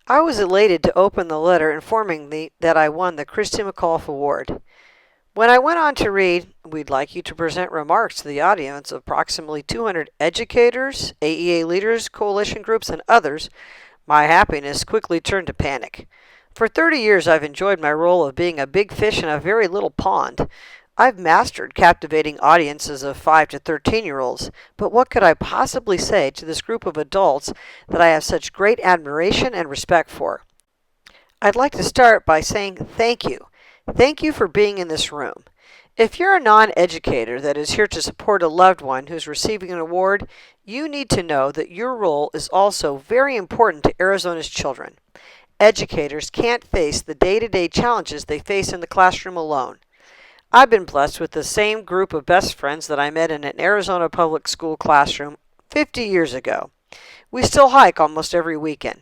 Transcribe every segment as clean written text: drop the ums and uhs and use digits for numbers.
I was elated to open the letter informing me that I won the Christa McAuliffe Award. When I went on to read, we'd like you to present remarks to the audience of approximately 200 educators, AEA leaders, coalition groups, and others, my happiness quickly turned to panic. For 30 years, I've enjoyed my role of being a big fish in a very little pond. I've mastered captivating audiences of 5 to 13-year-olds, but what could I possibly say to this group of adults that I have such great admiration and respect for? I'd like to start by saying thank you. Thank you for being in this room. If you're a non-educator that is here to support a loved one who's receiving an award, you need to know that your role is also very important to Arizona's children. Educators can't face the day-to-day challenges they face in the classroom alone. I've been blessed with the same group of best friends that I met in an Arizona public school classroom 50 years ago. We still hike almost every weekend.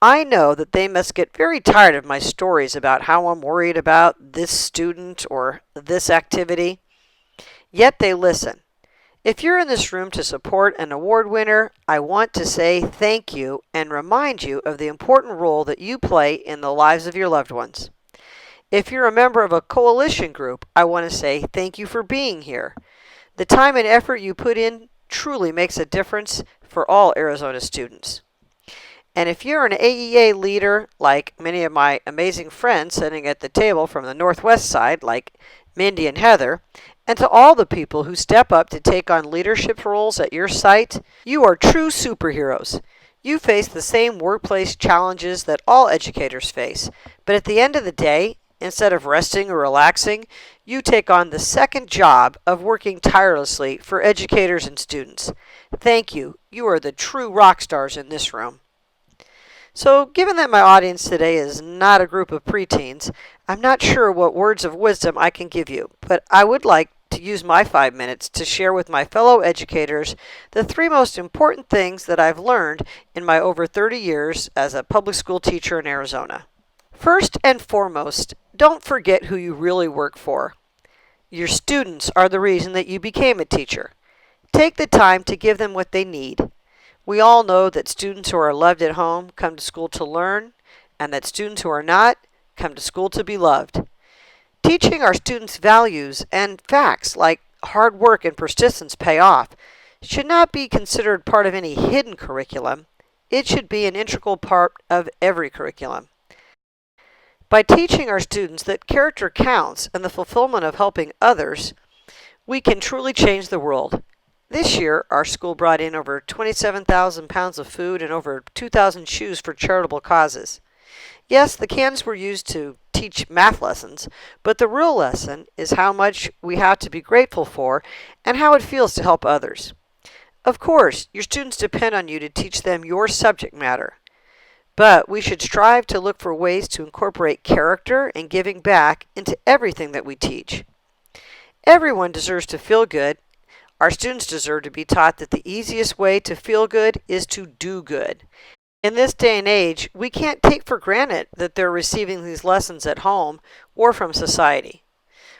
I know that they must get very tired of my stories about how I'm worried about this student or this activity. Yet they listen. If you're in this room to support an award winner, I want to say thank you and remind you of the important role that you play in the lives of your loved ones. If you're a member of a coalition group, I want to say thank you for being here. The time and effort you put in truly makes a difference for all Arizona students. And if you're an AEA leader, like many of my amazing friends sitting at the table from the Northwest side, like Mindy and Heather, and to all the people who step up to take on leadership roles at your site, you are true superheroes. You face the same workplace challenges that all educators face, but at the end of the day, instead of resting or relaxing, you take on the second job of working tirelessly for educators and students. Thank you. You are the true rock stars in this room. So, given that my audience today is not a group of preteens, I'm not sure what words of wisdom I can give you, but I would like to use my 5 minutes to share with my fellow educators the 3 most important things that I've learned in my over 30 years as a public school teacher in Arizona. First and foremost, don't forget who you really work for. Your students are the reason that you became a teacher. Take the time to give them what they need. We all know that students who are loved at home come to school to learn, and that students who are not come to school to be loved. Teaching our students values and facts like hard work and persistence pay off should not be considered part of any hidden curriculum. It should be an integral part of every curriculum. By teaching our students that character counts and the fulfillment of helping others, we can truly change the world. This year, our school brought in over 27,000 pounds of food and over 2,000 shoes for charitable causes. Yes, the cans were used to teach math lessons, but the real lesson is how much we have to be grateful for and how it feels to help others. Of course, your students depend on you to teach them your subject matter. But we should strive to look for ways to incorporate character and giving back into everything that we teach. Everyone deserves to feel good. Our students deserve to be taught that the easiest way to feel good is to do good. In this day and age, we can't take for granted that they're receiving these lessons at home or from society.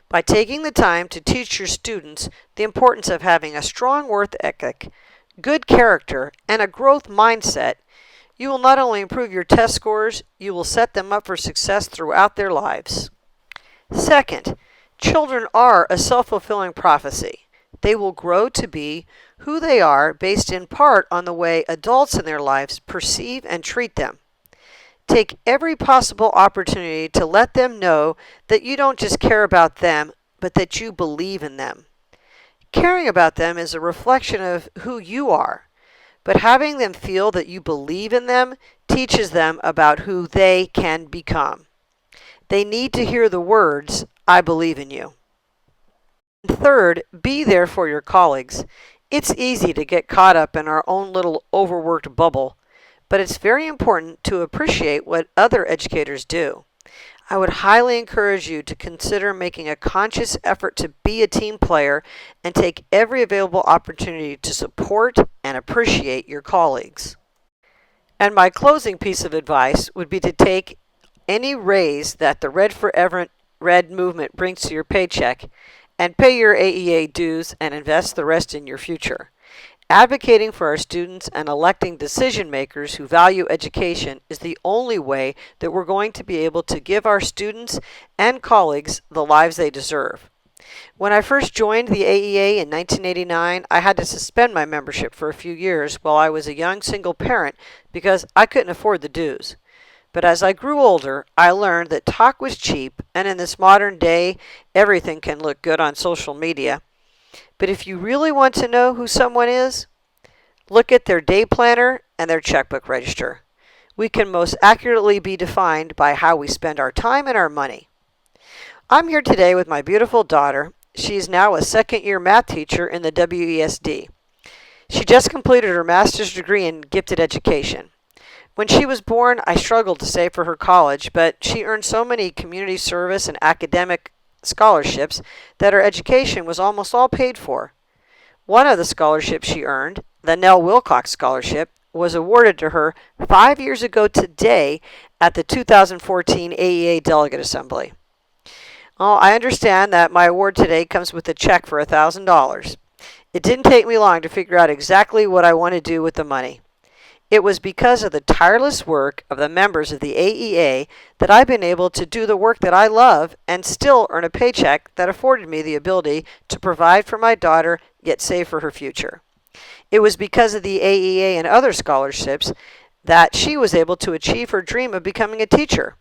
By taking the time to teach your students the importance of having a strong work ethic, good character, and a growth mindset, you will not only improve your test scores, you will set them up for success throughout their lives. Second, children are a self-fulfilling prophecy. They will grow to be who they are based in part on the way adults in their lives perceive and treat them. Take every possible opportunity to let them know that you don't just care about them, but that you believe in them. Caring about them is a reflection of who you are. But having them feel that you believe in them teaches them about who they can become. They need to hear the words, I believe in you. Third, be there for your colleagues. It's easy to get caught up in our own little overworked bubble, but it's very important to appreciate what other educators do. I would highly encourage you to consider making a conscious effort to be a team player and take every available opportunity to support and appreciate your colleagues. And my closing piece of advice would be to take any raise that the Red Forever Red movement brings to your paycheck and pay your AEA dues and invest the rest in your future. Advocating for our students and electing decision makers who value education is the only way that we're going to be able to give our students and colleagues the lives they deserve. When I first joined the AEA in 1989, I had to suspend my membership for a few years while I was a young single parent because I couldn't afford the dues. But as I grew older, I learned that talk was cheap, and in this modern day, everything can look good on social media. But if you really want to know who someone is, look at their day planner and their checkbook register. We can most accurately be defined by how we spend our time and our money. I'm here today with my beautiful daughter. She is now a second-year math teacher in the WESD. She just completed her master's degree in gifted education. When she was born, I struggled to save for her college, but she earned so many community service and academic scholarships that her education was almost all paid for. One of the scholarships she earned, the Nell Wilcox Scholarship, was awarded to her 5 years ago today at the 2014 AEA Delegate Assembly. Oh, I understand that my award today comes with a check for $1,000. It didn't take me long to figure out exactly what I want to do with the money. It was because of the tireless work of the members of the AEA that I've been able to do the work that I love and still earn a paycheck that afforded me the ability to provide for my daughter yet save for her future. It was because of the AEA and other scholarships that she was able to achieve her dream of becoming a teacher.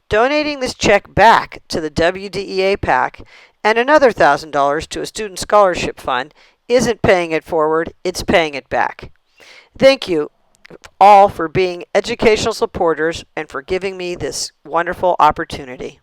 Donating this check back to the WDEA PAC and another $1,000 to a student scholarship fund isn't paying it forward, it's paying it back. Thank you all for being educational supporters and for giving me this wonderful opportunity.